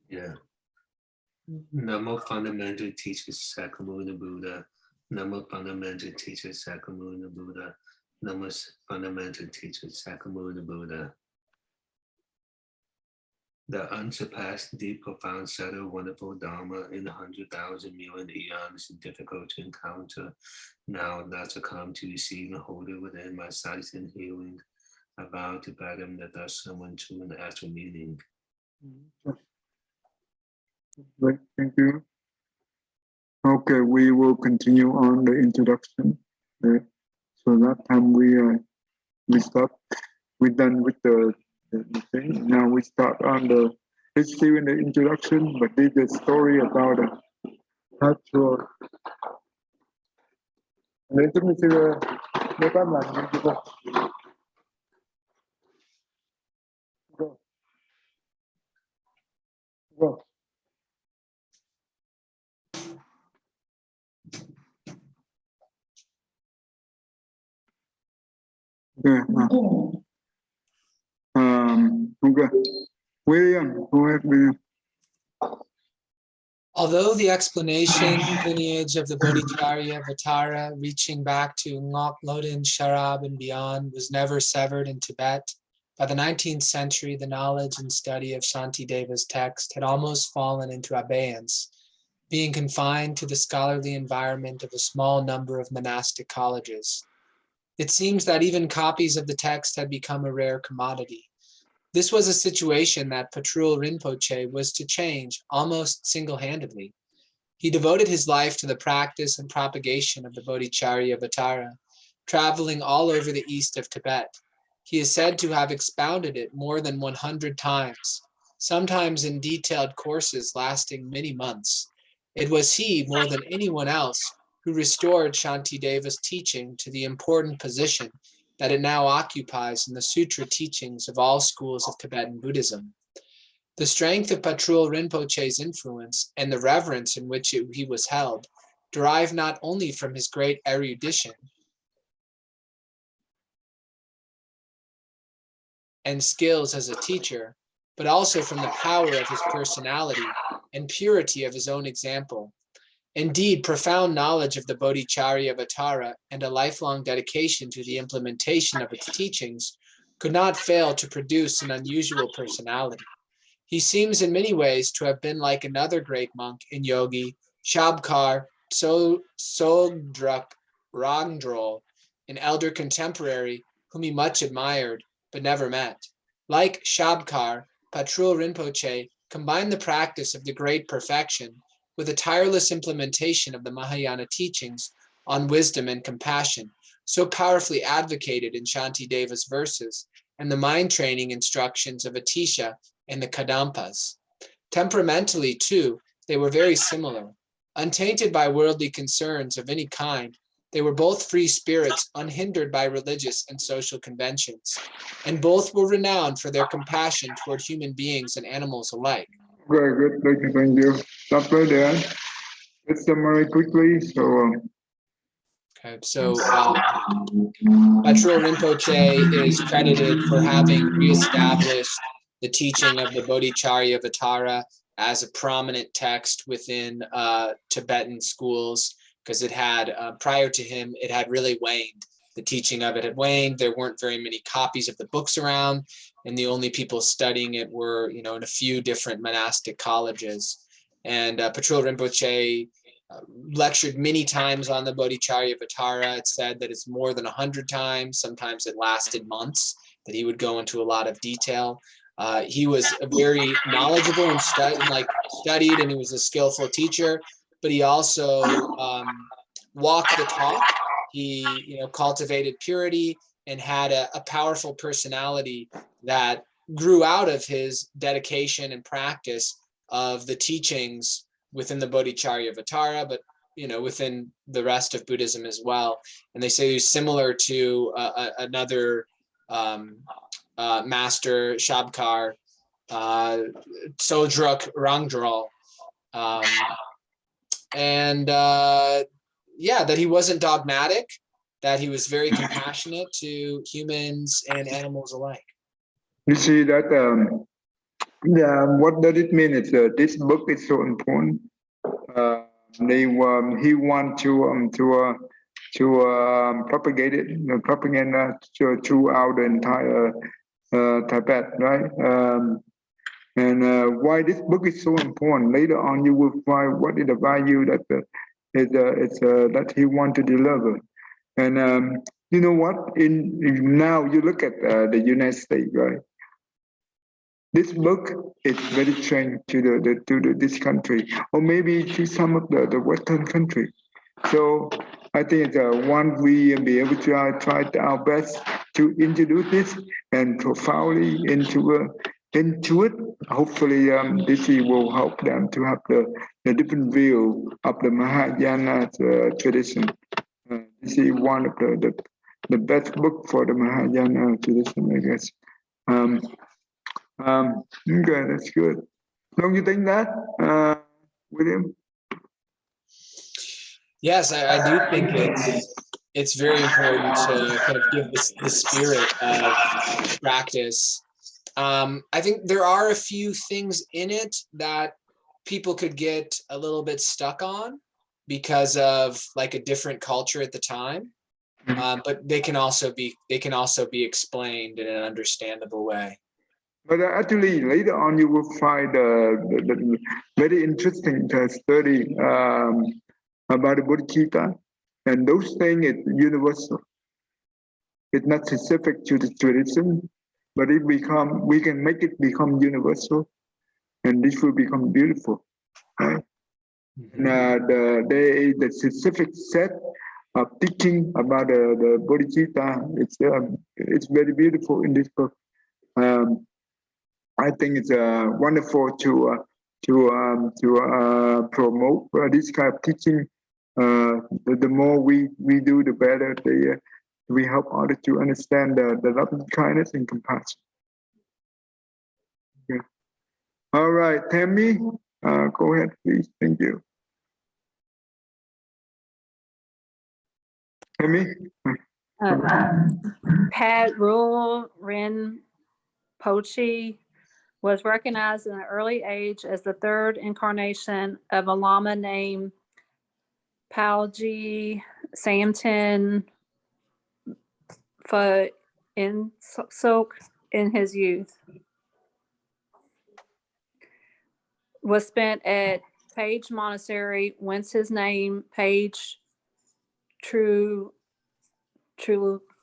Yeah. Number fundamental teaches Sakyamuni Buddha. Number fundamental teaches Sakyamuni Buddha. Number fundamental teaches Sakyamuni Buddha. The unsurpassed, deep, profound, subtle, wonderful Dharma in 100,000 million eons is difficult to encounter. Now that's a come to receive and hold it within my sight and hearing. I vow to fathom that thus someone true and actual meaning. Right, thank you. Okay, we will continue on the introduction. Right. So that time we stop. We're done with the thing. Now we start on the. It's still in the introduction, but this is a story about a natural. Lấy chút mình xưa, nếu các bạn làm như Go. Go. Okay. Okay. William, go ahead, William. Although the explanation lineage of the Bodhicharya Vatara reaching back to Ngok Lodin, Sharab, and beyond was never severed in Tibet, by the 19th century, the knowledge and study of Shantideva's text had almost fallen into abeyance, being confined to the scholarly environment of a small number of monastic colleges. It seems that even copies of the text had become a rare commodity. This was a situation that Patrul Rinpoche was to change almost single-handedly. He devoted his life to the practice and propagation of the Bodhicharya Vatara, traveling all over the east of Tibet. He is said to have expounded it more than 100 times, sometimes in detailed courses lasting many months. It was he, more than anyone else, who restored Shantideva's teaching to the important position that it now occupies in the sutra teachings of all schools of Tibetan Buddhism. The strength of Patrul Rinpoche's influence and the reverence in which he was held derive not only from his great erudition and skills as a teacher, but also from the power of his personality and purity of his own example. Indeed, profound knowledge of the Bodhicharya Vatara and a lifelong dedication to the implementation of its teachings could not fail to produce an unusual personality. He seems in many ways to have been like another great monk in yogi, Shabkar Sogdrak Rangdrol, an elder contemporary whom he much admired but never met. Like Shabkar, Patrul Rinpoche combined the practice of the great perfection with a tireless implementation of the Mahayana teachings on wisdom and compassion, so powerfully advocated in Shantideva's verses and the mind training instructions of Atisha and the Kadampas. Temperamentally, too, they were very similar. Untainted by worldly concerns of any kind, they were both free spirits unhindered by religious and social conventions, and both were renowned for their compassion toward human beings and animals alike. Very good, thank you. Stop right there. Let's summarize quickly. Okay, so Patrul Rinpoche is credited for having reestablished the teaching of the Bodhicharya Vatara as a prominent text within Tibetan schools, because it had, prior to him, it had really waned. The teaching of it had waned. There weren't very many copies of the books around, and the only people studying it were, in a few different monastic colleges. And Patrul Rinpoche lectured many times on the Bodhicharya Vatara. It's said that it's more than 100 times. Sometimes it lasted months, that he would go into a lot of detail. He was a very knowledgeable and studied, and he was a skillful teacher, but he also walked the talk. He cultivated purity and had a powerful personality that grew out of his dedication and practice of the teachings within the Bodhicharya Vatara, but within the rest of Buddhism as well. And they say he's similar to another master, Shabkar, Sodruk Rangdral, that he wasn't dogmatic, that he was very compassionate to humans and animals alike. You see that what does it mean? It's this book is so important. He want to propagate it, propaganda throughout the entire Tibet, right? And why this book is so important. Later on, you will find what is the value that that he want to deliver. And you know what? Now you look at the United States, right? This book is very strange to this country, or maybe to some of the Western country. So I think it's one we be able to try our best to introduce this and profoundly into it. Hopefully, this will help them to have the different view of the Mahayana tradition. This is one of the best book for the Mahayana tradition, I guess. Okay, that's good. Don't you think that, William? Yes, I do think it's very important to kind of give the spirit of practice. I think there are a few things in it that people could get a little bit stuck on because of like a different culture at the time, but they can also be explained in an understandable way. But actually, later on, you will find the very interesting study about the Bodhisattva, and those things is universal. It's not specific to the tradition, but we can make it become universal, and this will become beautiful, right? The specific set of teaching about the Bodhisattva, it's very beautiful in this book. I think it's wonderful to promote this kind of teaching. The more we do, the better we help others to understand the love and kindness and compassion. Okay. All right, Tammy, go ahead, please. Thank you. Tammy? Pat Rule Rinpoche was recognized in an early age as the third incarnation of a Lama named Palji Samten Pho Sok in his youth. Was spent at Page Monastery, whence his name Page True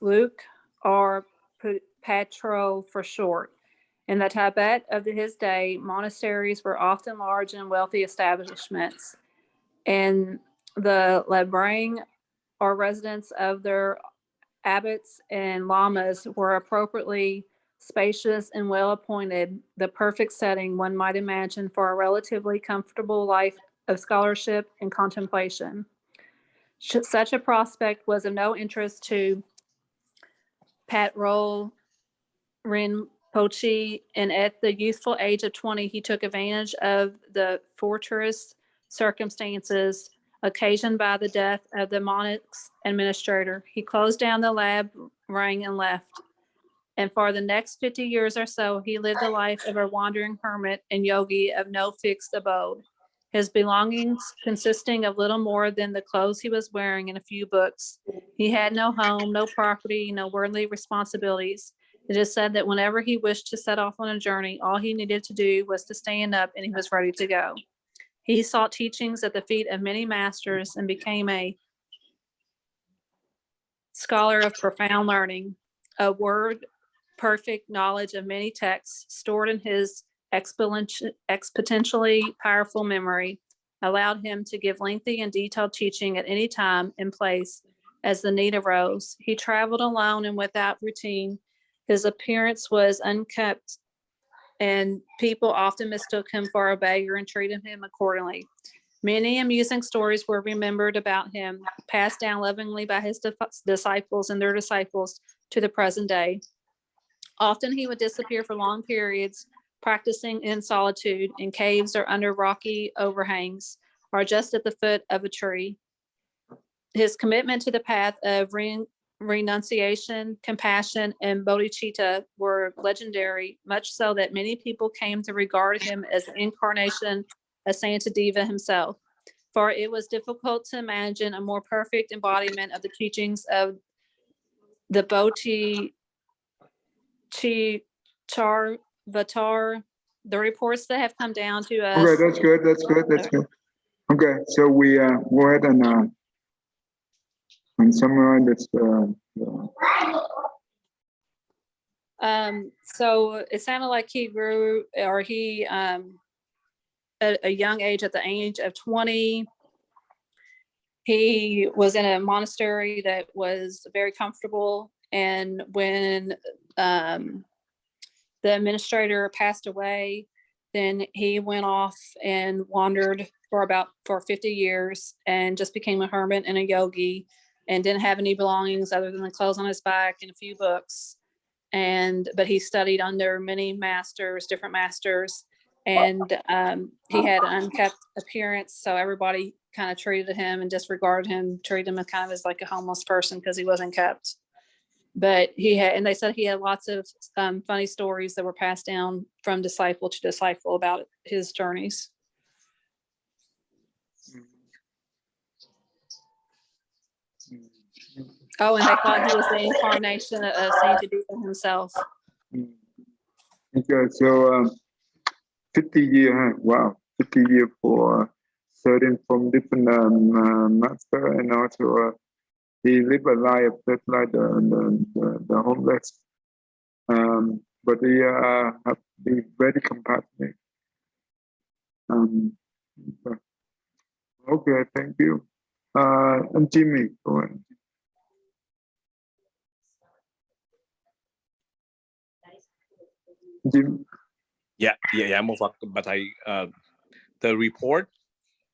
Luke, or Patro for short. In the Tibet of his day, monasteries were often large and wealthy establishments, and the labrang, or residence of their abbots and lamas, were appropriately spacious and well appointed, the perfect setting one might imagine for a relatively comfortable life of scholarship and contemplation. Such a prospect was of no interest to Pat Roll Rinpoche, and at the youthful age of 20, he took advantage of the fortuitous circumstances occasioned by the death of the monarch's administrator. He closed down the lab, rang, and left. And for the next 50 years or so, he lived the life of a wandering hermit and yogi of no fixed abode. His belongings consisting of little more than the clothes he was wearing and a few books. He had no home, no property, no worldly responsibilities. It is said that whenever he wished to set off on a journey, all he needed to do was to stand up and he was ready to go. He sought teachings at the feet of many masters and became a scholar of profound learning, a word perfect knowledge of many texts stored in his exponentially powerful memory allowed him to give lengthy and detailed teaching at any time and place as the need arose. He traveled alone and without routine. His appearance was unkempt, and people often mistook him for a beggar and treated him accordingly. Many amusing stories were remembered about him, passed down lovingly by his disciples and their disciples to the present day. Often he would disappear for long periods, practicing in solitude in caves or under rocky overhangs, or just at the foot of a tree. His commitment to the path of renunciation, compassion, and bodhicitta were legendary, much so that many people came to regard him as the incarnation of Santideva himself. For it was difficult to imagine a more perfect embodiment of the teachings of the Bodhichittar. The reports that have come down to us. Okay, that's good. That's good. That's good. Okay, so we go ahead and summarize this. So it sounded like he grew, or he at a young age, at the age of 20, he was in a monastery that was very comfortable. And when the administrator passed away, then he went off and wandered for 50 years and just became a hermit and a yogi, and didn't have any belongings other than the clothes on his back and a few books. But he studied under many masters, different masters, and he had an unkept appearance. So everybody kind of treated him and disregarded him, treated him kind of as like a homeless person because he wasn't kept. But and they said he had lots of funny stories that were passed down from disciple to disciple about his journeys. Oh, and they thought he was the incarnation of Saint Judea himself. Okay, so 50 years, wow, 50 years for studying from different master, and also he lived a life just like the homeless. But he have to be very compassionate. Okay, thank you. And Jimmy, go ahead. Jim. Yeah, một Phật bà thầy. The report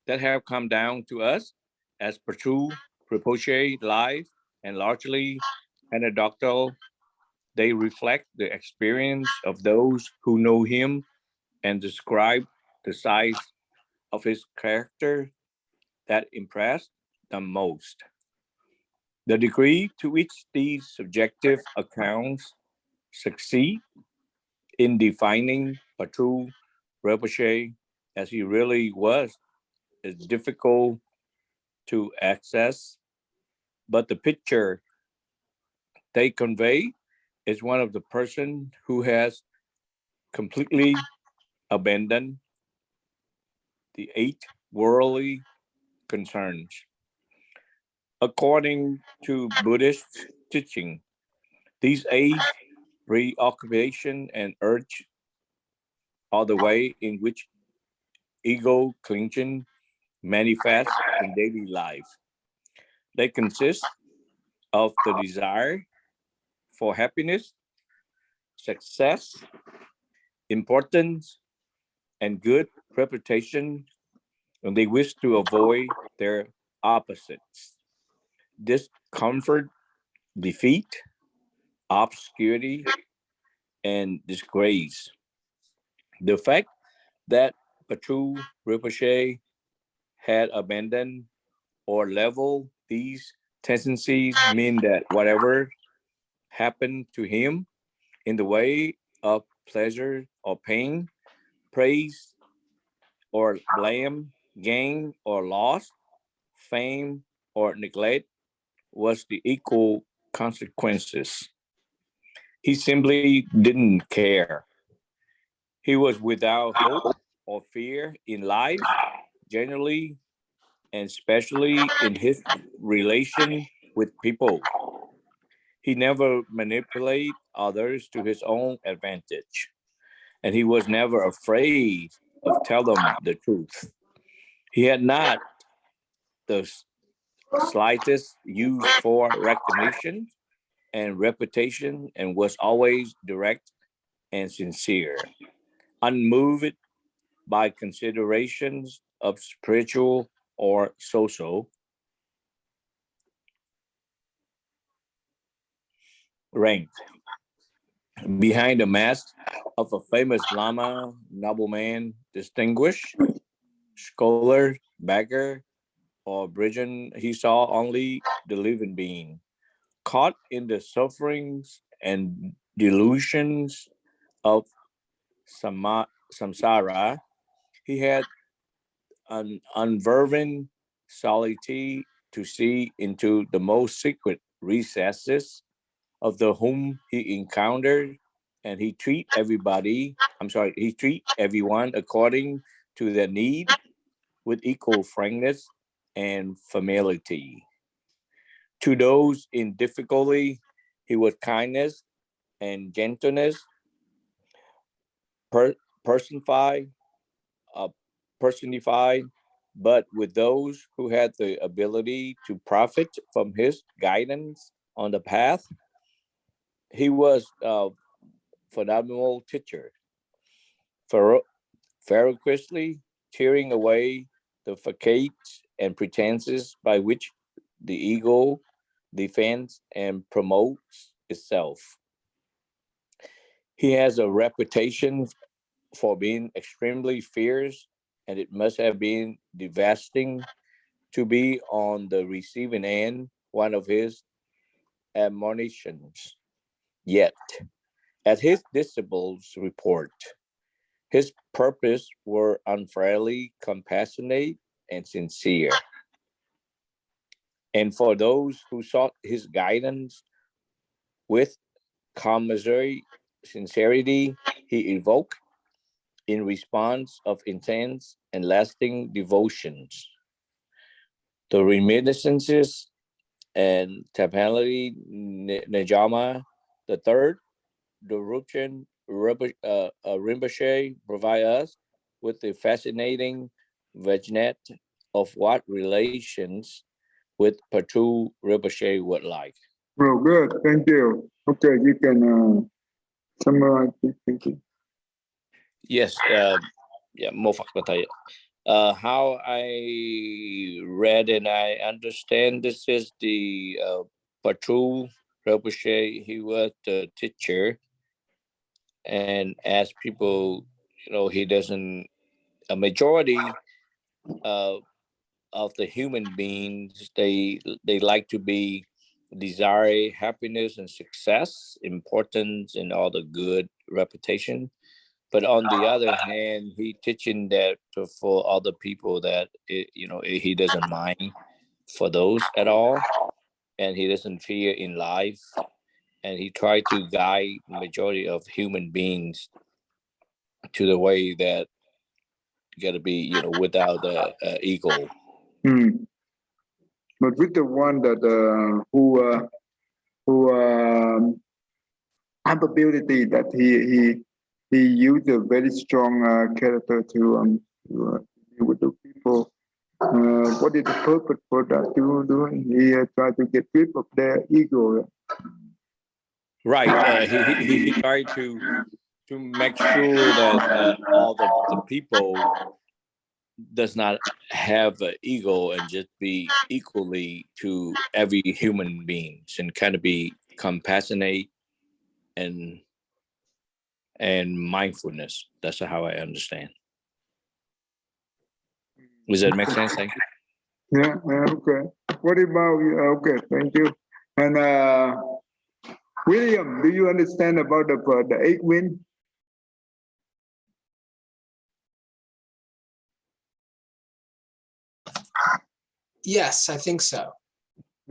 that have come down to us as per true Rinpoche life and largely anecdotal, they reflect the experience of those who know him and describe the size of his character that impressed them most. The degree to which these subjective accounts succeed in defining a true Rinpoche as he really was is difficult to access, but the picture they convey is one of the person who has completely abandoned the 8 worldly concerns. According to Buddhist teaching, these 8 preoccupation and urge are the way in which ego clinging manifests in daily life. They consist of the desire for happiness, success, importance, and good reputation, and they wish to avoid their opposites: discomfort, defeat, obscurity, and disgrace. The fact that Patrul Rinpoche had abandoned or leveled these tendencies mean that whatever happened to him in the way of pleasure or pain, praise or blame, gain or loss, fame or neglect was the equal consequences. He simply didn't care. He was without hope or fear in life, generally, and especially in his relation with people. He never manipulated others to his own advantage, and he was never afraid of tell them the truth. He had not the slightest use for recognition and reputation, and was always direct and sincere, unmoved by considerations of spiritual or social rank. Behind the mask of a famous Lama, nobleman, distinguished scholar, beggar, or brigand, he saw only the living being, caught in the sufferings and delusions of samsara. He had an unnerving solitude to see into the most secret recesses of the whom he encountered, and he treat everyone according to their need with equal frankness and familiarity. To those in difficulty, he was kindness and gentleness personified, uh, personified, but with those who had the ability to profit from his guidance on the path, he was a phenomenal teacher, ferociously tearing away the facades and pretenses by which the ego defends and promotes itself. He has a reputation for being extremely fierce, and it must have been devastating to be on the receiving end one of his admonitions. Yet, as his disciples report, his purpose were unfairly compassionate and sincere. And for those who sought his guidance with commiserate sincerity, he evoked in response of intense and lasting devotions. The reminiscences and Tapali Najama the third, the Rupchen Rinpoche provide us with the fascinating vignette of what relations with Patu Rinpoche would like. Well, good. Thank you. Okay, you can summarize this. Thank you. Yes, Mo Phật có thầy. How I read and I understand this is the Patu Rinpoche. He was the teacher, and as people, he doesn't. A majority of the human beings, they like to be desire happiness and success, importance, and all the good reputation. But on the other hand, he teaching that for other people that he doesn't mind for those at all, and he doesn't fear in life, and he tried to guide majority of human beings to the way that got to be without the ego. But with the one that who have ability that he used a very strong character to deal with the people. What is the purpose for that to do? He tried to get rid of their ego. Right. He tried to make sure that all the people does not have an ego and just be equally to every human beings and kind of be compassionate and mindfulness. That's how I understand. Does that make sense? Thank you. Yeah. Okay. What about you? Okay. Thank you. And William, do you understand about the 8 wind? Yes, I think so.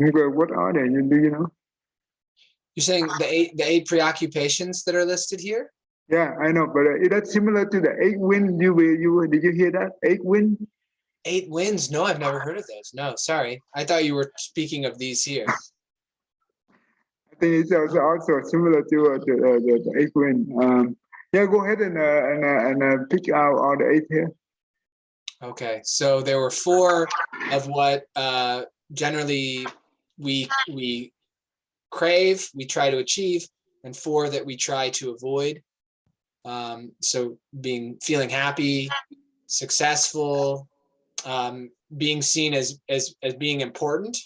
Okay. What are they? Do you know? You're saying the eight preoccupations that are listed here? Yeah, I know, but is that similar to the 8 wind? Did you hear that 8 wind? 8 winds? No, I've never heard of those. No, sorry. I thought you were speaking of these here. I think it's also similar to the 8 wind. Yeah, go ahead and pick out all the 8 here. Okay, so there were 4 of what generally we crave, we try to achieve, and 4 that we try to avoid. So feeling happy, successful, being seen as being important,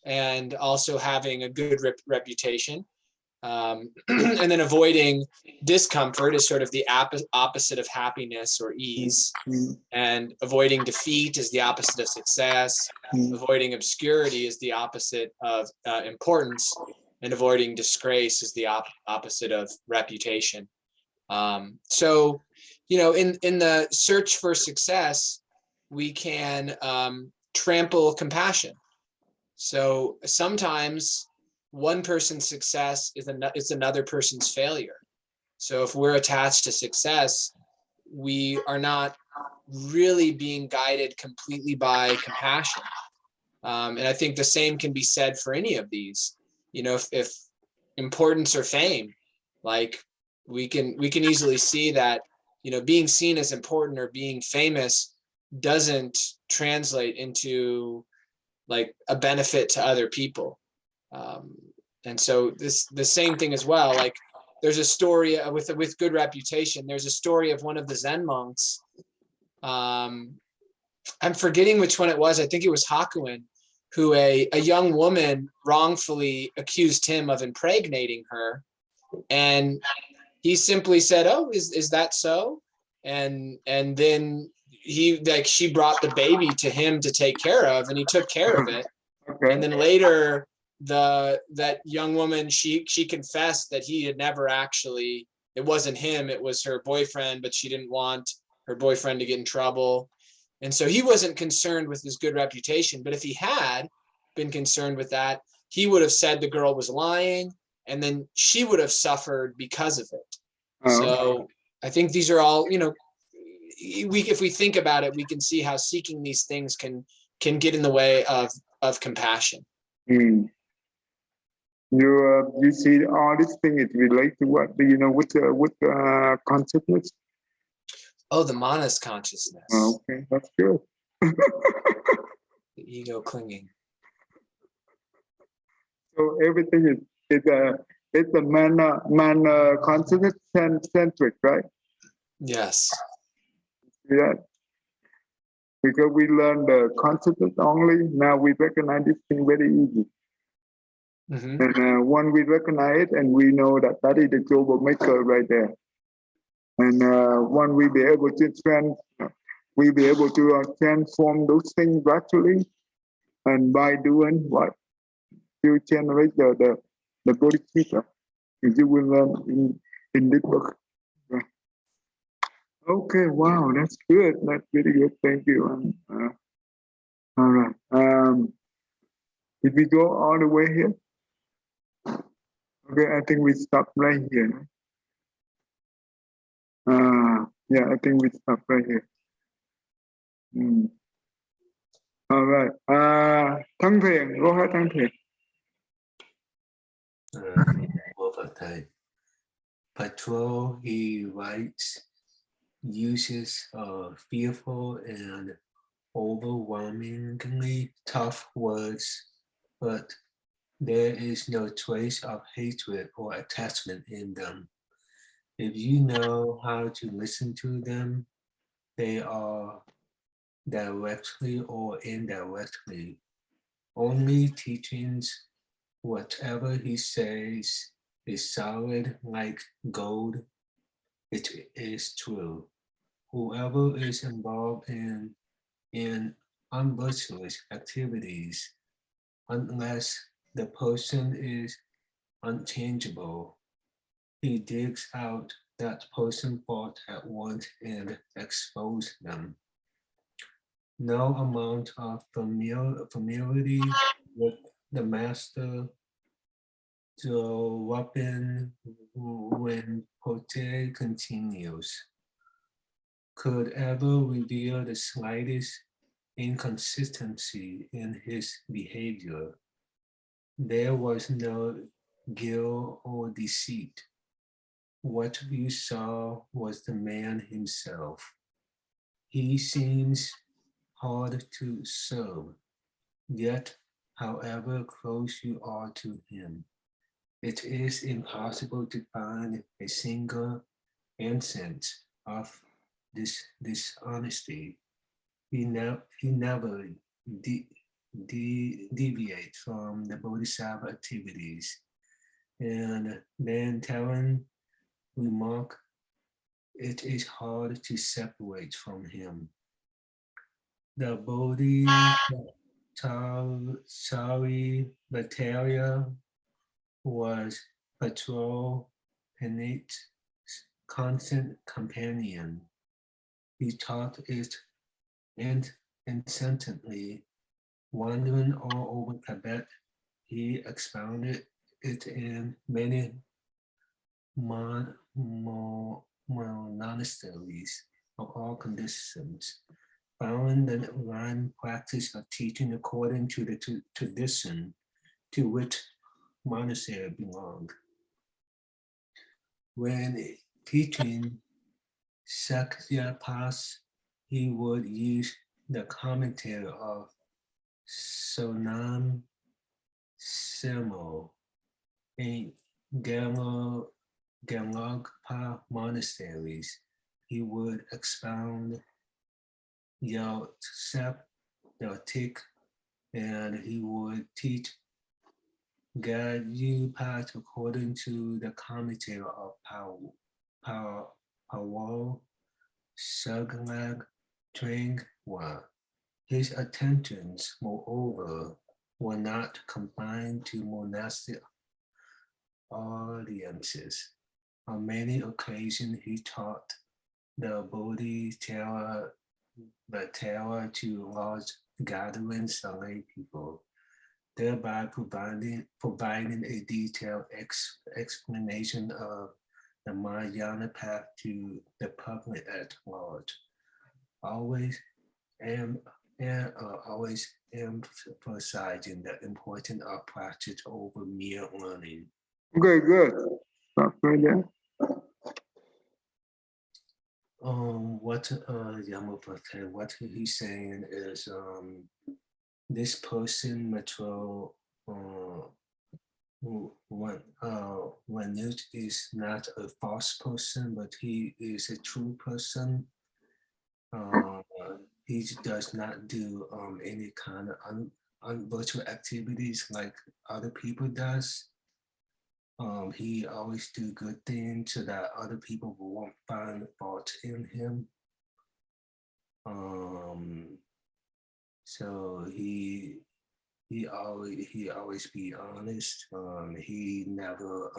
and also having a good reputation. And then avoiding discomfort is sort of the opposite of happiness or ease. And avoiding defeat is the opposite of success. Avoiding obscurity is the opposite of importance. And avoiding disgrace is the opposite of reputation. So, in the search for success, we can trample compassion. So sometimes one person's success is another person's failure. So if we're attached to success, we are not really being guided completely by compassion. And I think the same can be said for any of these. If importance or fame, like we can easily see that, being seen as important or being famous doesn't translate into like a benefit to other people. And so the same thing as well, like there's a story with good reputation. There's a story of one of the Zen monks. I'm forgetting which one it was. I think it was Hakuin, who a young woman wrongfully accused him of impregnating her. And he simply said, "Oh, is that so?" And then she brought the baby to him to take care of, and he took care of it. Okay. And then later that young woman, she confessed that he had never actually, it wasn't him, it was her boyfriend, but she didn't want her boyfriend to get in trouble. And so he wasn't concerned with his good reputation, but if he had been concerned with that, he would have said the girl was lying, and then she would have suffered because of it. So I think these are all, if we think about it, we can see how seeking these things can get in the way of compassion. You see all these things relate to what with consciousness. Oh, the manas consciousness. Okay, that's good. The ego clinging. So everything is a man consciousness centric, right? Yes. Yeah. Because we learn the consciousness only, now we recognize this thing very easy. Mm-hmm. And when we recognize it, and we know that is the global maker right there. And when we be able to transform those things gradually, and by doing what you generate the Bodhisattva, you will learn in this book. Right. Okay, wow, that's good. That's really good. Thank you. All right. Did we go all the way here? Okay, I think we stop right here. Yeah, I think we stop right here. All right. Thắng Thiện, go ahead, Thắng Thiện. Patrol, he writes, uses fearful and overwhelmingly tough words, but there is no trace of hatred or attachment in them. If you know how to listen to them, they are directly or indirectly only teachings. Whatever he says is solid like gold. It is true. Whoever is involved in unvirtuous activities, unless the person is unchangeable, he digs out that person fault at once and exposes them. No amount of familiarity with the master, the weapon when Pote continues, could ever reveal the slightest inconsistency in his behavior. There was no guilt or deceit. What you saw was the man himself. He seems hard to serve, yet however close you are to him, it is impossible to find a single instance of this dishonesty. He never deviates from the Bodhisattva activities. And then telling remark, it is hard to separate from him. The Bodhisattva was patrol Penate's constant companion. He taught it incessantly. Wandering all over Tibet, he expounded it in many monasteries of all conditions, found the line practice of teaching according to the tradition to which monastery belonged. When teaching Sakyapas, he would use the commentary of Sonam Semo in Gamlogpa monasteries. He would expound Yatsep, Yatik, and he would teach Gadyupat according to the commentary of Pawal Saglag Trengwa. His attentions, moreover, were not confined to monastic audiences. On many occasions, he taught the Bodhisattva to large gatherings of lay people, thereby providing a detailed explanation of the Mahayana path to the public at large. Always emphasizing the importance of practice over mere learning. Okay, good. Stop right there. What Yamapate, what he's saying is this person Metro when it is not a false person, but he is a true person. He does not do any kind of virtual activities like other people does. He always do good things so that other people won't find fault in him. So he always be honest. He never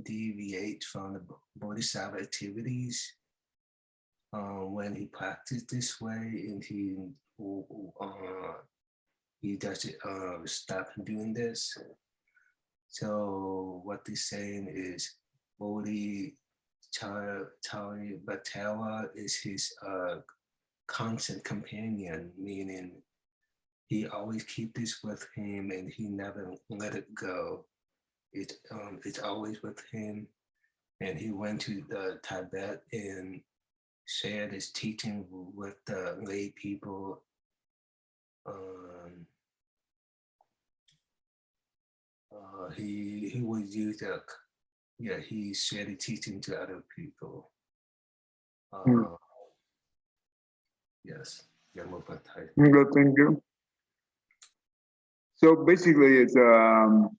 deviate from the Bodhisattva activities. When he practiced this way, and he doesn't stop doing this. So what he's saying is Bodhisattva is his constant companion, meaning he always keep this with him and he never let it go. It's always with him. And he went to the Tibet and shared his teaching with the lay people. He would use he shared the teaching to other people. Yes. Good, thank you. So basically, it's the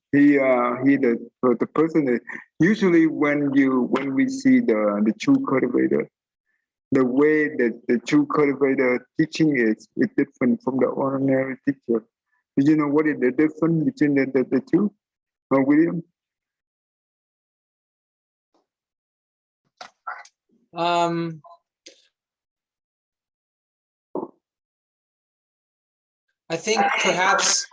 person that usually when we see the true cultivator, the way that the true cultivator teaching is different from the ordinary teacher. Do you know what is the difference between the two, William? I think perhaps,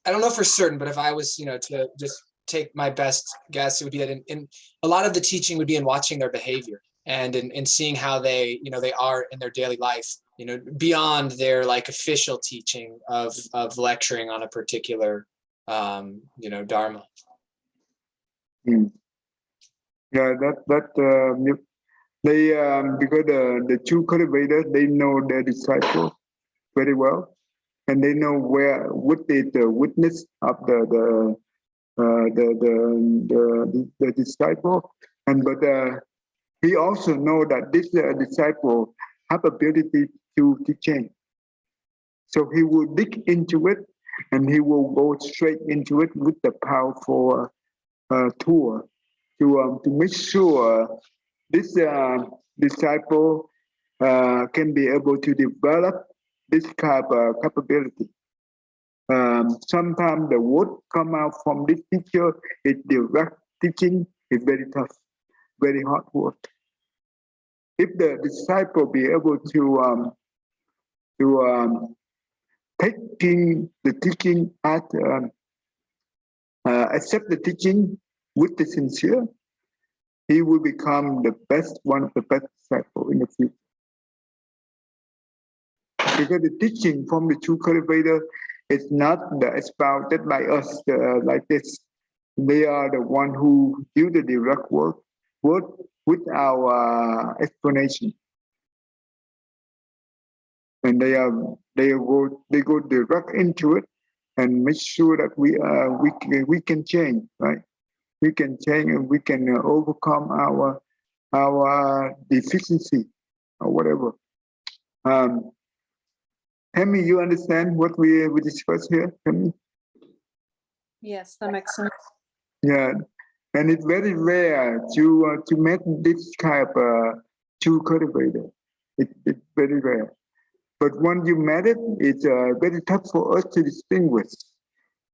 I don't know for certain, but if I was, to just take my best guess, it would be that in a lot of the teaching would be in watching their behavior and in seeing how they, they are in their daily life, beyond their like official teaching of lecturing on a particular, Dharma. Yeah, they because the true cultivators, they know their disciples very well, and they know what is the witness of the disciple, but he also know that this disciple have ability to change, so he will dig into it and he will go straight into it with the powerful tour to make sure this disciple can be able to develop this kind of capability. Sometimes the word come out from this teacher is direct teaching is very tough, very hard work. If the disciple be able to taking the teaching as accept the teaching with the sincere, he will become the best, one of the best disciples in the future. Because the teaching from the true cultivator is not spouted by us like this. They are the one who do the direct work with our explanation, and they go direct into it and make sure that we can change, right? We can change and we can overcome our deficiency or whatever. Tammy, you understand what we discussed here, Tammy? Yes, that makes sense. Yeah, and it's very rare to meet this type of true cultivator. It's very rare. But when you met it, it's very tough for us to distinguish.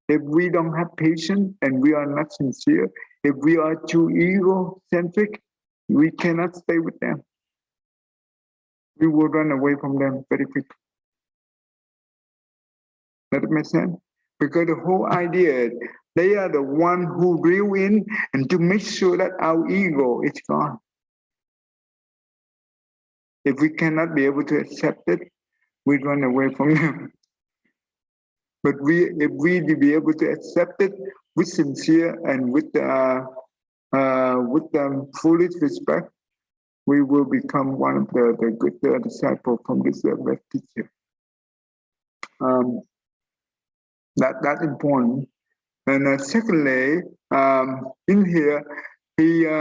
If we don't have patience and we are not sincere, if we are too egocentric, we cannot stay with them. We will run away from them very quickly. That makes sense? Because the whole idea is they are the one who reel in and to make sure that our ego is gone. If we cannot be able to accept it, we run away from them. But if we be able to accept it with sincere and with full respect, we will become one of the good disciples from this best teacher. That's important. And secondly, in here, the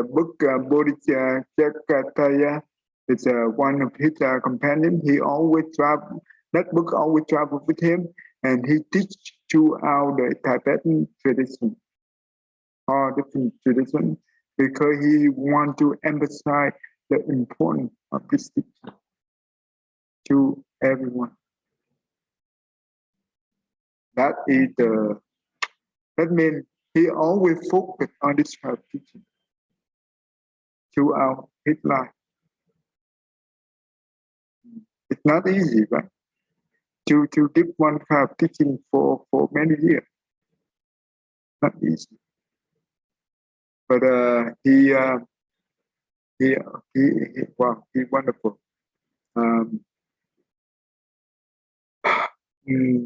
book Bodhisattva is one of his companions. He always travel. That book always travel with him, and he teach throughout the Tibetan tradition, all different traditions, because he want to emphasize the importance of this teaching to everyone. That means he always focused on this kind of teaching throughout his life. It's not easy, right? To give one kind of teaching for many years. Not easy. But he's wonderful.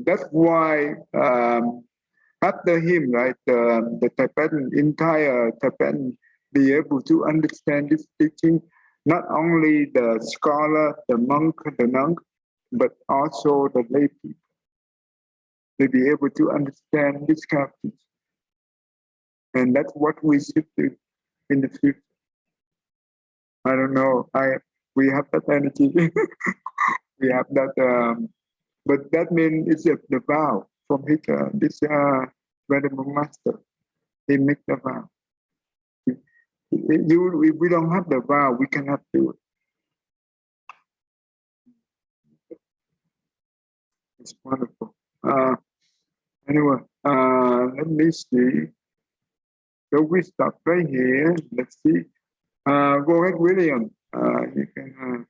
That's why after him, right, the Tibetan, entire Tibetan be able to understand this teaching, not only the scholar, the monk, the nun, but also the lay people. They be able to understand this kind of teaching. And that's what we should do in the future. I don't know. We have that energy. We have that. But that means it's the vow from his this venerable master. He make the vow. If we don't have the vow, we cannot do it. It's wonderful. Anyway, let me see. So we stop right here. Let's see. Go ahead, William. You can.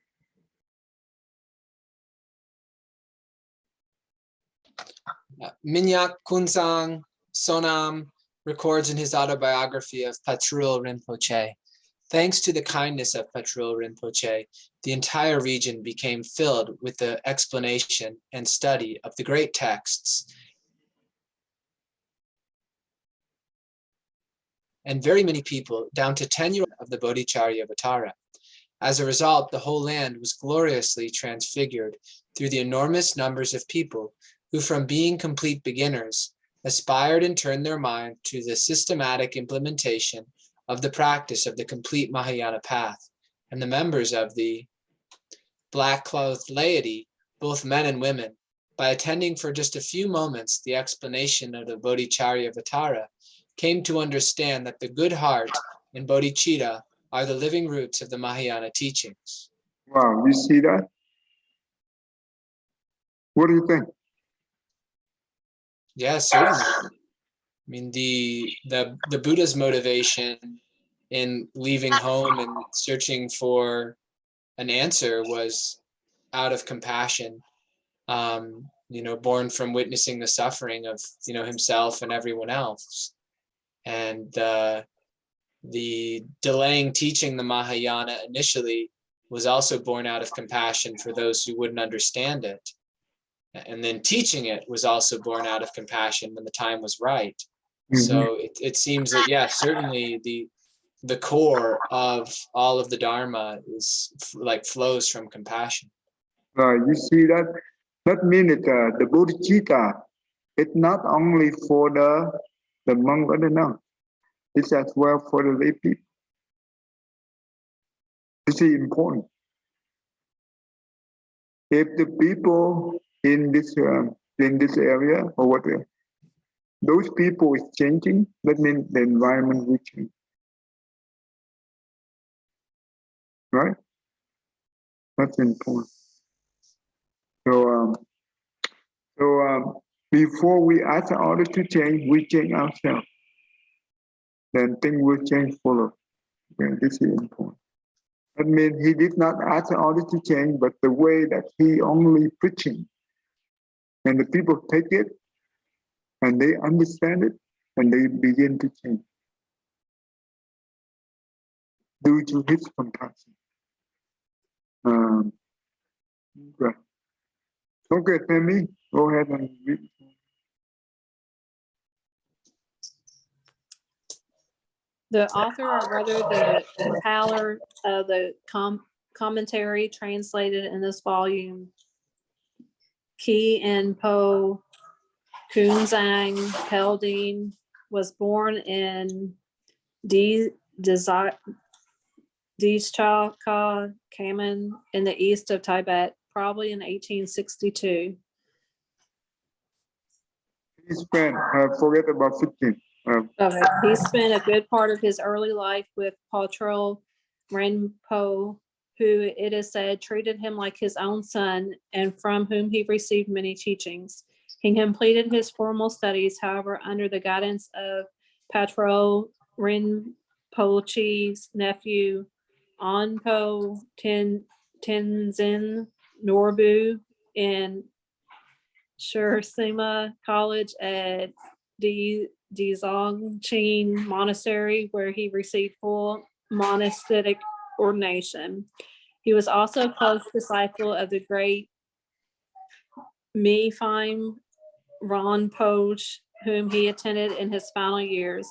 Minyak Kunsang Sonam records in his autobiography of Patrul Rinpoche, thanks to the kindness of Patrul Rinpoche, the entire region became filled with the explanation and study of the great texts, and very many people, down to 10-year-olds of the Bodhicharyavatara. As a result, the whole land was gloriously transfigured through the enormous numbers of people who, from being complete beginners, aspired and turned their mind to the systematic implementation of the practice of the complete Mahayana path, and the members of the black-clothed laity both men and women, by attending for just a few moments the explanation of the Bodhicharyavatara, came to understand that the good heart and bodhicitta are the living roots of the Mahayana teachings. Wow, you see that? What do you think? Yeah, certainly. I mean, the Buddha's motivation in leaving home and searching for an answer was out of compassion, born from witnessing the suffering of, himself and everyone else. And the delaying teaching the Mahayana initially was also born out of compassion for those who wouldn't understand it. And then teaching it was also born out of compassion when the time was right. Mhm. So it seems that, yeah, certainly the core of all of the Dharma is flows from compassion. You see that? That means the bodhicitta, it's not only for the monk or the nun, it's as well for the lay people. This is important. If the people in this area or whatever, those people is changing, that means the environment will change. Right? That's important. So before we ask others to change, we change ourselves. Then things will change follow. Okay, this is important. That means he did not ask others to change, but the way that he only preaching, and the people take it, and they understand it, and they begin to change due to his compassion. Right. Okay, Tammy, go ahead and read. The author, or rather the compiler of the commentary translated in this volume, Ki En Po Kunzang Pelding, was born in Dizhaka, Kamen, in the east of Tibet, probably in 1862. He spent, forget about 15. Okay. He spent a good part of his early life with Patrol Rinpo, who it is said treated him like his own son and from whom he received many teachings. He completed his formal studies, however, under the guidance of Patrol Rinpoche's nephew, Anpo Tenzin Norbu, in Shursima College at Dzongchen Monastery, where he received full monastic ordination. He was also a close disciple of the great Mipham Ronpoche, whom he attended in his final years.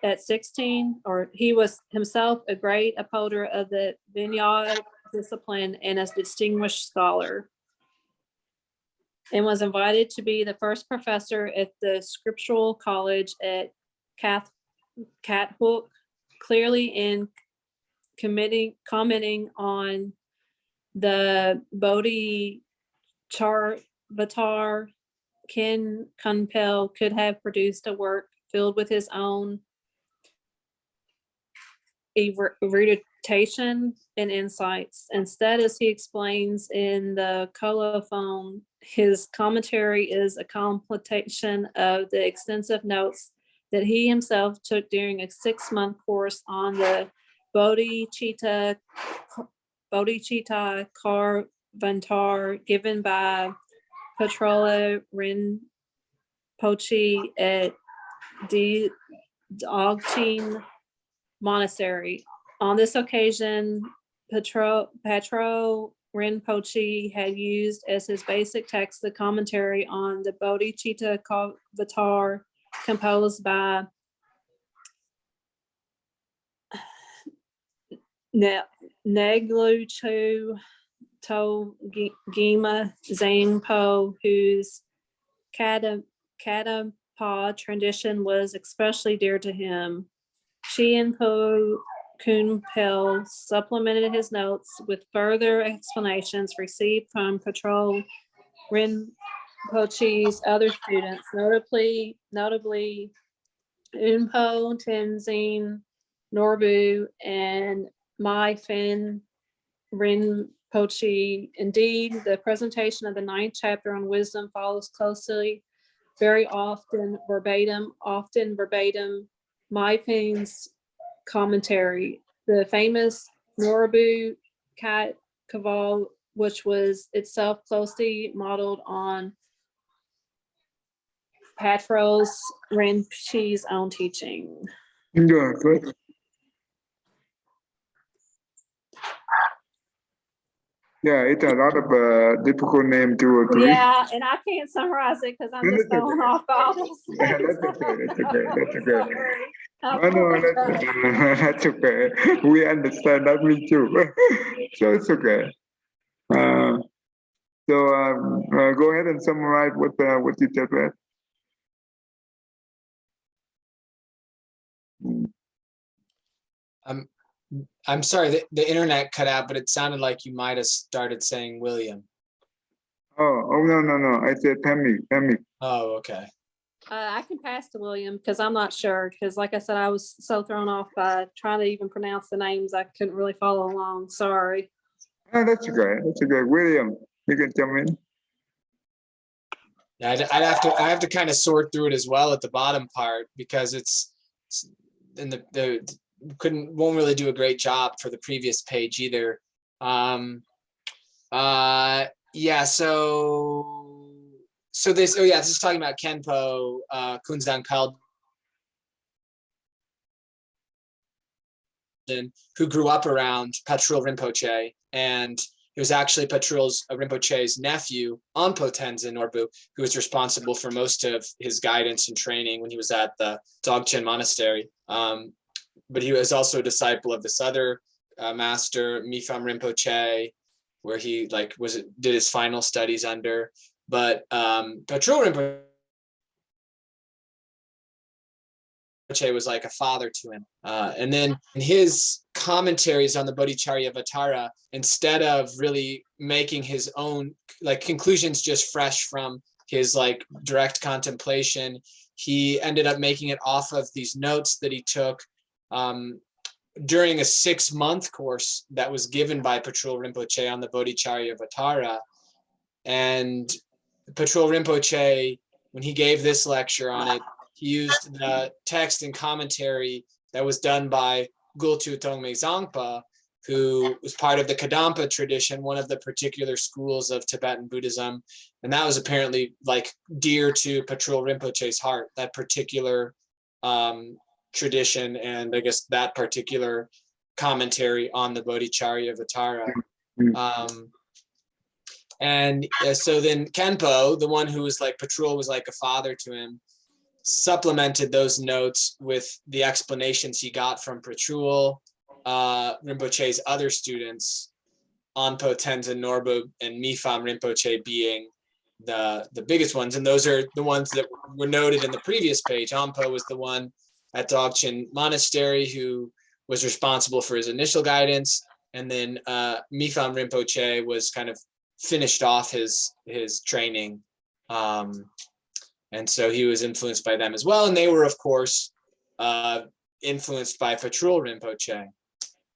At 16, or he was himself a great upholder of the Vinaya discipline and a distinguished scholar, and was invited to be the first professor at the Scriptural College at Kathook, clearly in commenting on the Bodhicharyavatara. Ken Kunpel could have produced a work filled with his own erudition and insights. Instead, as he explains in the colophon, his commentary is a compilation of the extensive notes that he himself took during a 6-month course on the Bodhicitta Carvantar given by Patrola Rinpoche at Dzogchen Monastery. On this occasion, Patro Rinpoche had used as his basic text the commentary on the Bodhicitta Avatar composed by Neglucho Togima Zangpo, whose Kadampa tradition was especially dear to him. Chienpo Kunpel supplemented his notes with further explanations received from Patrol Rinpoche's other students, notably Unpo, Tenzin, Norbu, and Mai Fin Rinpoche. Indeed, the presentation of the 9th chapter on wisdom follows closely, very often verbatim, Mai Fin's commentary. The famous Norbu Kat Kaval, which was itself closely modeled on Patros Rinpoche's own teaching. Yeah, good. Yeah, it's a lot of difficult name to agree. Yeah, and I can't summarize it because I'm just throwing off all those Yeah, things. that's okay. That's okay. That's okay. Sorry. No, no, that's okay. We understand that, me too. So it's okay. Go ahead and summarize what you just read. I'm sorry, the internet cut out, but it sounded like you might have started saying William. Oh, no. I said Tammy. Oh, okay. I can pass to William because I'm not sure. Because, like I said, I was so thrown off by trying to even pronounce the names, I couldn't really follow along. Sorry. Oh, that's okay. That's okay. William, you can jump in. Yeah, I have to kind of sort through it as well at the bottom part because it's in the won't really do a great job for the previous page either. Yeah, so this this is talking about Kenpo Kunzang Kal, who grew up around Patrul Rinpoche, and he was actually Patrul Rinpoche's nephew, Anpo Tenzin Norbu, who was responsible for most of his guidance and training when he was at the Dzogchen Monastery. But he was also a disciple of this other master, Mipham Rinpoche, where he did his final studies under. But Patrul Rinpoche was like a father to him. And then in his commentaries on the Bodhicharyavatara, instead of really making his own conclusions just fresh from his direct contemplation, he ended up making it off of these notes that he took during a 6-month course that was given by Patrul Rinpoche on the Bodhicharyavatara. And Patrul Rinpoche, when he gave this lecture on it, he used the text and commentary that was done by Gultu Tongme Zangpa, who was part of the Kadampa tradition, one of the particular schools of Tibetan Buddhism. And that was apparently dear to Patrul Rinpoche's heart, that particular tradition, and I guess that particular commentary on the Bodhicharyavatara. So then Kenpo, the one who was Patrul was like a father to him, supplemented those notes with the explanations he got from Patrul, Rinpoche's other students, Anpo Tenzin Norbu and Mipham Rinpoche being the biggest ones. And those are the ones that were noted in the previous page. Anpo was the one at Dzogchen Monastery who was responsible for his initial guidance. And then Mipham Rinpoche was kind of finished off his training. And so he was influenced by them as well. And they were, of course, influenced by Patrul Rinpoche.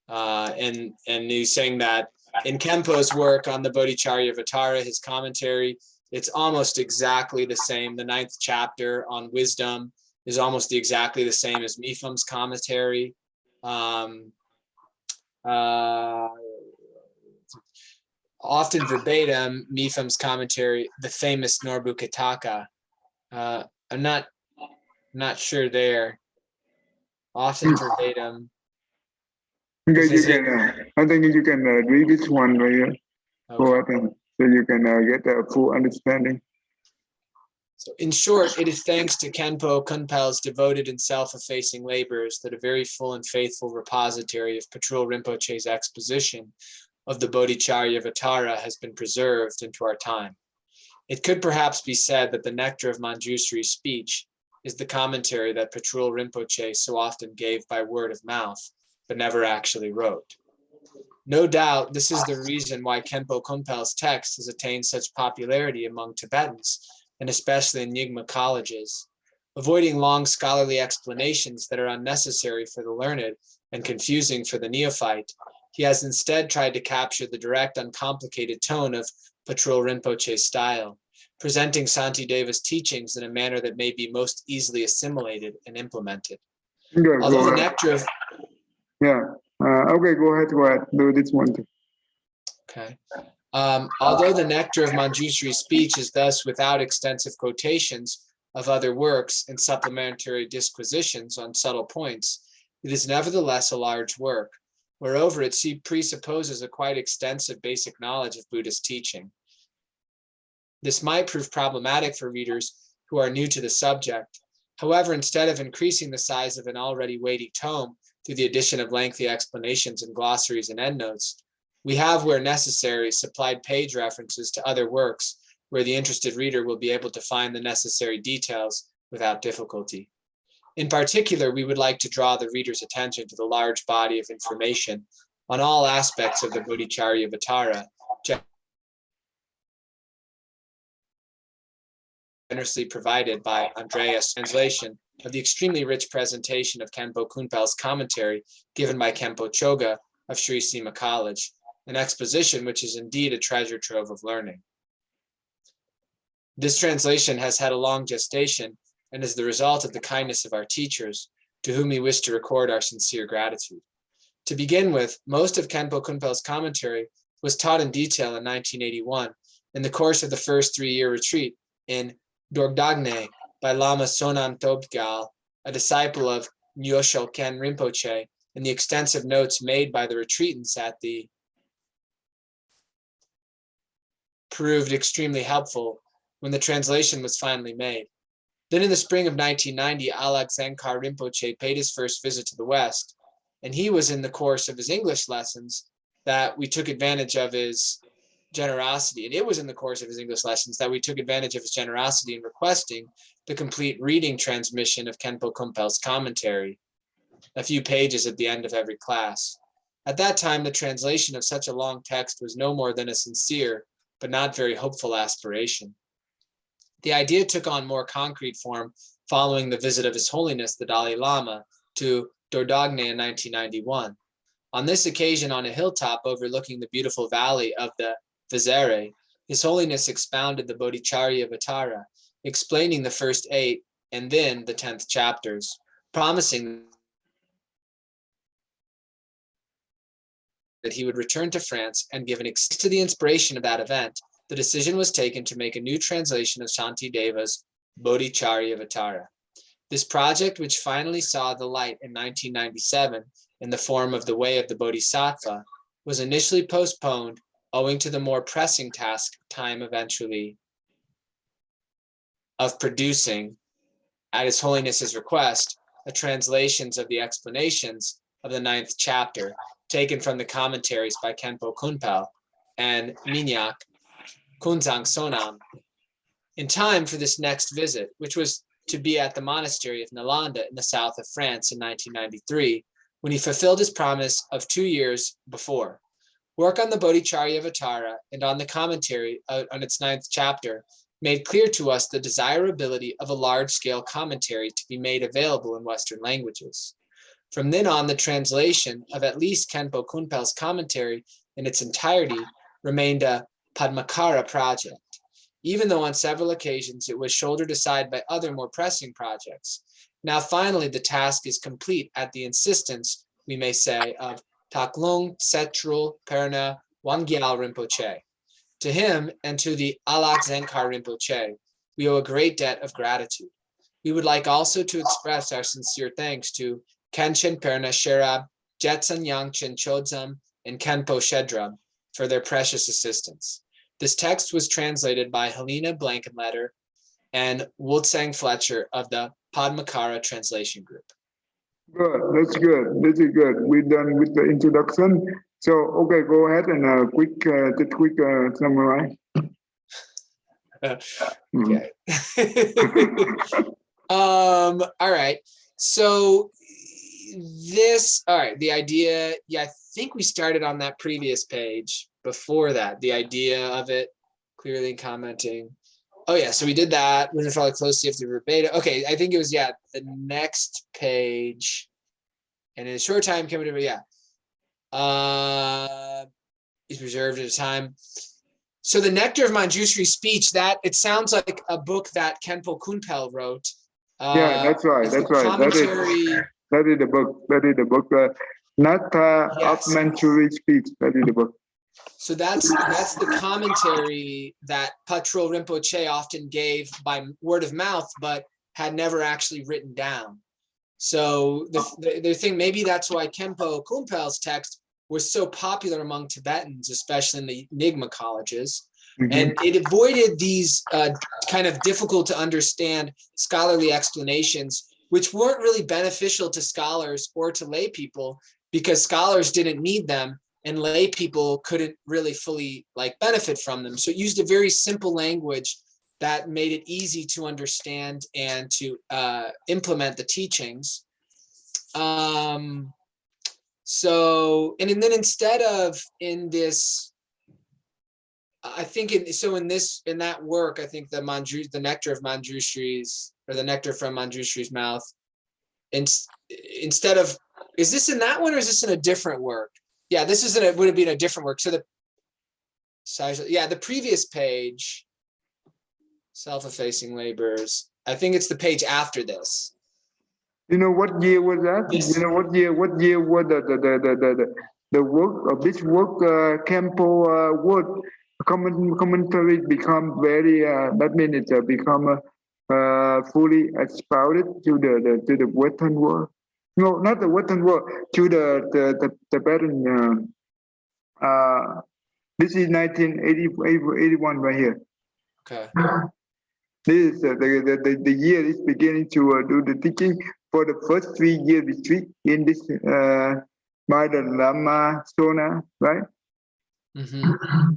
And he's saying that in Khenpo's work on the Bodhicharyavatara, his commentary, it's almost exactly the same. The 9th chapter on wisdom is almost exactly the same as Mipham's commentary. Often verbatim, Mipham's commentary, the famous Norbu Kataka. I'm not sure there. Often verbatim. Okay, I think you can read this one right here. Okay. So you can get a full understanding. So in short, it is thanks to Kenpo Kunpel's devoted and self-effacing labors that a very full and faithful repository of Patrul Rinpoche's exposition of the Bodhicharyavatara has been preserved into our time. It could perhaps be said that the nectar of Manjushri's speech is the commentary that Patrul Rinpoche so often gave by word of mouth, but never actually wrote. No doubt, this is the reason why Khenpo Kunpel's text has attained such popularity among Tibetans, and especially in Nyingma colleges. Avoiding long scholarly explanations that are unnecessary for the learned and confusing for the neophyte, he has instead tried to capture the direct, uncomplicated tone of Patrul Rinpoche's style, presenting Santideva's teachings in a manner that may be most easily assimilated and implemented. Okay, Although go the ahead. nectar of Yeah. Okay, go ahead. Do this one too. Okay. Although the nectar of Manjushri's speech is thus without extensive quotations of other works and supplementary disquisitions on subtle points, it is nevertheless a large work. Moreover, it presupposes a quite extensive basic knowledge of Buddhist teaching. This might prove problematic for readers who are new to the subject. However, instead of increasing the size of an already weighty tome through the addition of lengthy explanations and glossaries and endnotes, we have, where necessary, supplied page references to other works where the interested reader will be able to find the necessary details without difficulty. In particular, we would like to draw the reader's attention to the large body of information on all aspects of the Bodhicharyavatara, generously provided by Andreas' translation of the extremely rich presentation of Khenpo Kunpel's commentary given by Khenpo Choga of Sri Sima College, an exposition which is indeed a treasure trove of learning. This translation has had a long gestation and is the result of the kindness of our teachers, to whom we wish to record our sincere gratitude. To begin with, most of Khenpo Kunpel's commentary was taught in detail in 1981 in the course of the first 3-year retreat in Dorgdagne by Lama Sonam Tobgyal, a disciple of Nyosho Ken Rinpoche, and the extensive notes made by the retreatants at the proved extremely helpful when the translation was finally made. Then in the spring of 1990, Alag Zenkar Rinpoche paid his first visit to the West, and he was in the course of his English lessons that we took advantage of his generosity, and it was in the course of his English lessons that we took advantage of his generosity in requesting the complete reading transmission of Khenpo Kunpel's commentary, a few pages at the end of every class. At that time, the translation of such a long text was no more than a sincere, but not very hopeful aspiration. The idea took on more concrete form following the visit of His Holiness the Dalai Lama to Dordogne in 1991. On this occasion, on a hilltop overlooking the beautiful valley of the Vizere, His Holiness expounded the Bodhicharyavatara, explaining the first 8 and then the 10th chapters, promising that he would return to France and give an to the inspiration of that event. The decision was taken to make a new translation of Santideva's Bodhicharyavatara. This project, which finally saw the light in 1997 in the form of the Way of the Bodhisattva, was initially postponed owing to the more pressing task time eventually of producing, at His Holiness's request, a translations of the explanations of the 9th chapter, taken from the commentaries by Khenpo Kunpel and Minyak Kunzang Sonam, in time for this next visit, which was to be at the monastery of Nalanda in the south of France in 1993, when he fulfilled his promise of 2 years before. Work on the Bodhicharyavatara and on the commentary on its 9th chapter made clear to us the desirability of a large-scale commentary to be made available in Western languages. From then on, the translation of at least Khenpo Kunpel's commentary in its entirety remained a Padmakara project, even though on several occasions it was shouldered aside by other more pressing projects. Now finally the task is complete at the insistence, we may say, of Taklung Setrul Perna Wangyal Rinpoche. To him and to the Alak Zenkar Rinpoche, we owe a great debt of gratitude. We would like also to express our sincere thanks to Kenshin Perna Sherab, Jetsun Yangchen Chodzam, and Khenpo Shedrab for their precious assistance. This text was translated by Helena Blankenletter and Wolfgang Fletcher of the Padmakara Translation Group. Good, that's good. This is good. We're done with the introduction. So, okay, go ahead and quick summarize. Okay. All right. So all right, the idea, yeah, I think we started on that previous page before that, the idea of it, clearly commenting. Oh yeah, so we did that. We're gonna follow closely if the verbatim. Okay, I think it was, yeah, the next page. And in a short time, coming to, yeah. Is reserved at a time. So the Nectar of Manjushri speech, that it sounds like a book that Khenpo Kunpel wrote. Yeah, that's right. It's That's the right. commentary. That is the book. That is the book. Natha of Yes. Manjuri speech. That is the book. So that's the commentary that Patrul Rinpoche often gave by word of mouth, but had never actually written down. So the thing, maybe that's why Khenpo Kunpel's text was so popular among Tibetans, especially in the Nyingma colleges. Mhm. And it avoided these kind of difficult to understand scholarly explanations, which weren't really beneficial to scholars or to lay people, because scholars didn't need them and lay people couldn't really fully like benefit from them. So it used a very simple language that made it easy to understand and to implement the teachings. So, and then instead of in this, I think in that work, I think the Nectar of Manjushri's, or the Nectar from Manjushri's mouth, instead of, is this in that one or is this in a different work? Yeah, this is would have been a different work. So the previous page, self-effacing labors, I think it's the page after this. You know what year was that? Yes. You know what year was the work of this work, Khenpo word commentary become very that means it's become fully expounded to the Western world. No, not the Western world, to the Tibetan. This is 1981 right here. Okay. This is the year is beginning to do the teaching for the first 3 year retreat in this by the Lama Sona, right? Mm-hmm.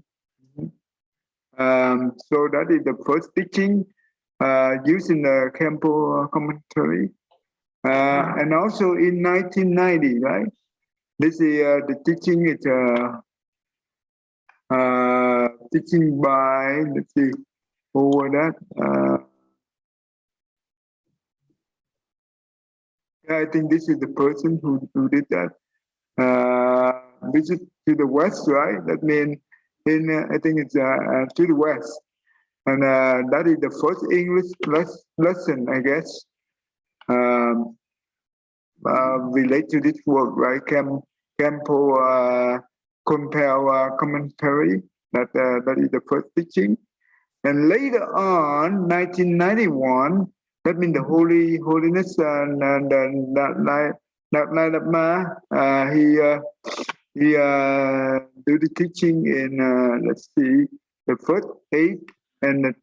So that is the first teaching using the Khenpo commentary. And also in 1990, right? This is the teaching is teaching by, let's see, over that. I think this is the person who did that. Visit to the west, right? That means I think it's to the west. And that is the first English lesson, I guess, relate to this work, right? Khenpo Kunpel commentary. That is the first teaching. And later on, 1991, that means the holiness and he do the teaching in let's see, the first 8 and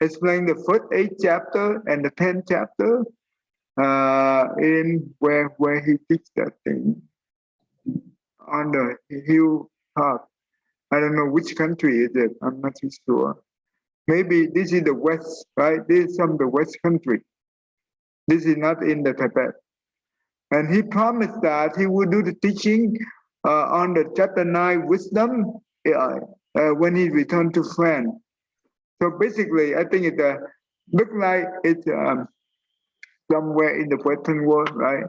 explain the first 8 chapter and the 10th chapter in where he teach that thing on the hill top. I don't know which country is it. I'm not too sure. Maybe this is the West, right? This is from the West country. This is not in the Tibet. And he promised that he would do the teaching on the chapter 9 wisdom when he returned to France. So basically, I think it looks like it's somewhere in the Western world, right?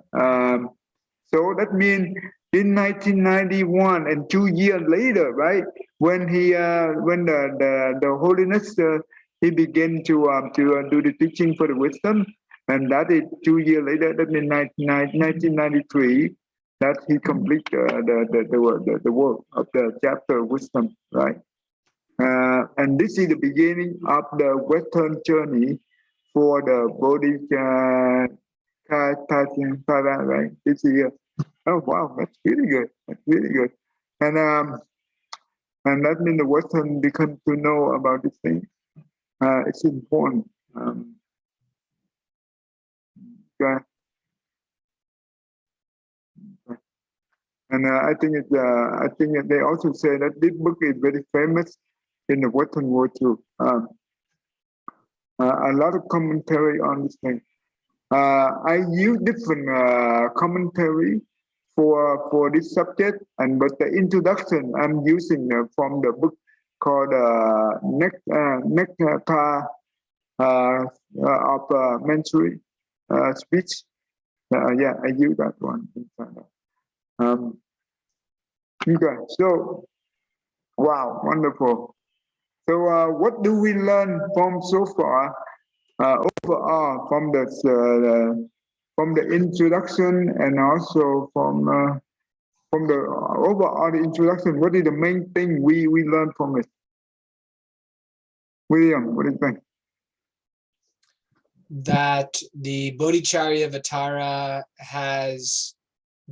So that means in 1991 and 2 years later, right, when when the holiness he began to do the teaching for the wisdom, and that is 2 years later. That means 1993 that he complete the work of the chapter wisdom, right? And this is the beginning of the Western journey for the Bodhisattva, right? This year. Oh wow, that's really good. That's really good. And that means the Western become to know about this thing. It's important. Yeah. And I think they also say that this book is very famous in the Western world too. A lot of commentary on this thing. I use different commentary for this subject, and but the introduction I'm using from the book called Nectar of Mentoring Speech. Yeah, I use that one. Okay, so wow, wonderful. So what do we learn from so far overall from the introduction and also from the overall the introduction? What is the main thing we learned from it? William, what do you think? That the Bodhicharyavatara has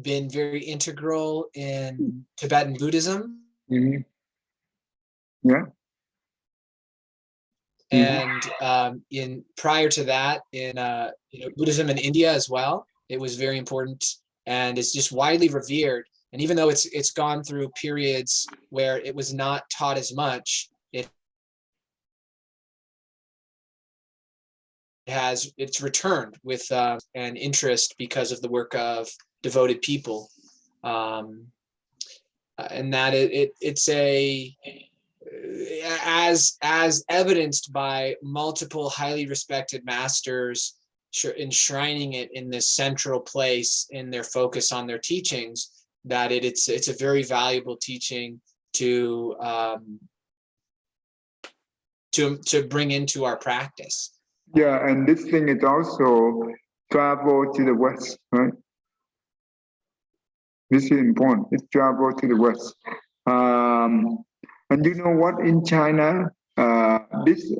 been very integral in Tibetan Buddhism. Mm-hmm. Yeah. And in prior to that, in Buddhism in India as well, it was very important, and it's just widely revered. And even though it's gone through periods where it was not taught as much, it's returned with an interest because of the work of devoted people, and that it's a as evidenced by multiple highly respected masters enshrining it in this central place in their focus on their teachings, that it's a very valuable teaching to bring into our practice. Yeah, and this thing is also travel to the West, right? This is important. It's travel to the West. And you know what? In China, this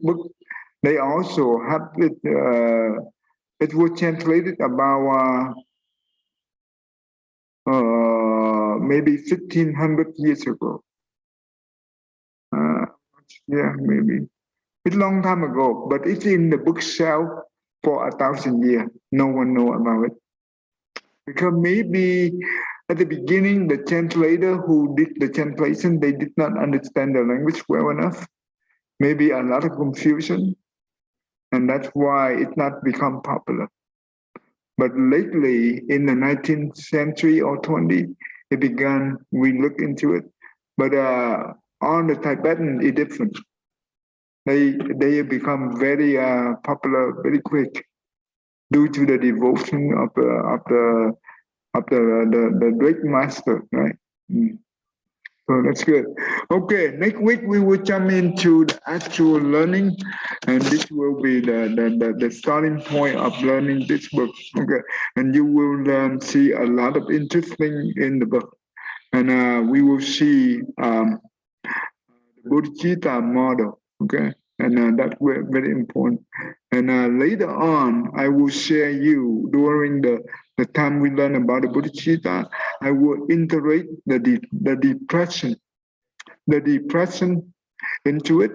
book, they also have it. It was translated about maybe 1,500 years ago. Yeah, maybe. It's a long time ago, but it's in the bookshelf for 1,000 years. No one know about it. Because maybe at the beginning, the translator who did the translation, they did not understand the language well enough. Maybe a lot of confusion. And that's why it not become popular. But lately, in the 19th century or 20, it began, we look into it. But on the Tibetan, it's different. They become very popular very quick due to the devotion of the great master, right? So that's good. Okay, next week we will jump into the actual learning, and this will be the starting point of learning this book. Okay, and you will see a lot of interesting in the book, and we will see the Bodhicitta model. Okay, and that's very important. And later on, I will share you during the time we learn about the Bodhicitta. I will integrate the depression into it.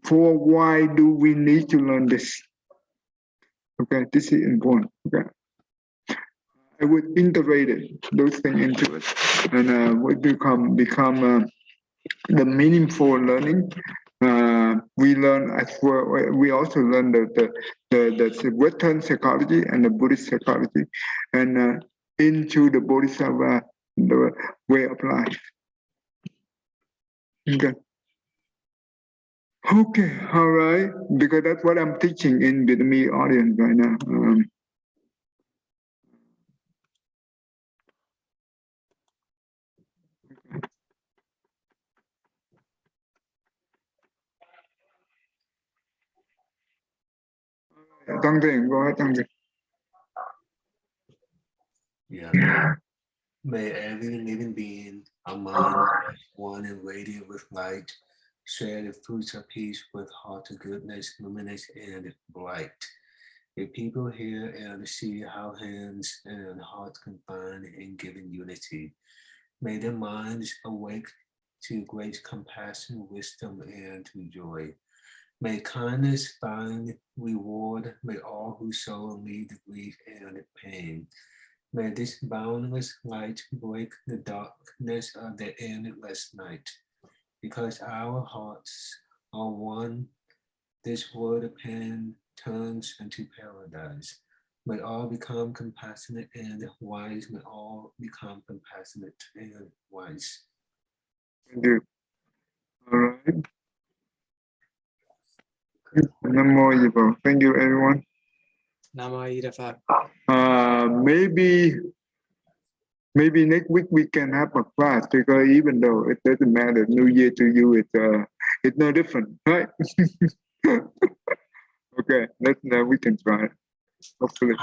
For why do we need to learn this? Okay, this is important. Okay, I would integrate those things into it, and would become the meaningful learning. We learn as well. We also learn the Western psychology and the Buddhist psychology, and into the Bodhisattva, the way of life. Okay. Okay, all right. Because that's what I'm teaching in Vietnamese audience right now. Tăng Thiện, go ahead, Tăng Thiện. Yeah. May every living being, a mind, one and radiant with light, share the fruits of peace with heart of goodness, luminous and bright. If people hear and see how hands and hearts combine in giving unity, may their minds awake to great compassion, wisdom, and to joy. May kindness find reward, may all who sow meet grief and pain. May this boundless light break the darkness of the endless night. Because our hearts are one, this word pen turns into paradise. May all become compassionate and wise. May all become compassionate and wise. Thank you. All right. Namo Yibo. Thank you, everyone. Namo Yidafa. Maybe next week we can have a class, because even though it doesn't matter, New Year to you it's no different, right? Okay, we can try it. Hopefully.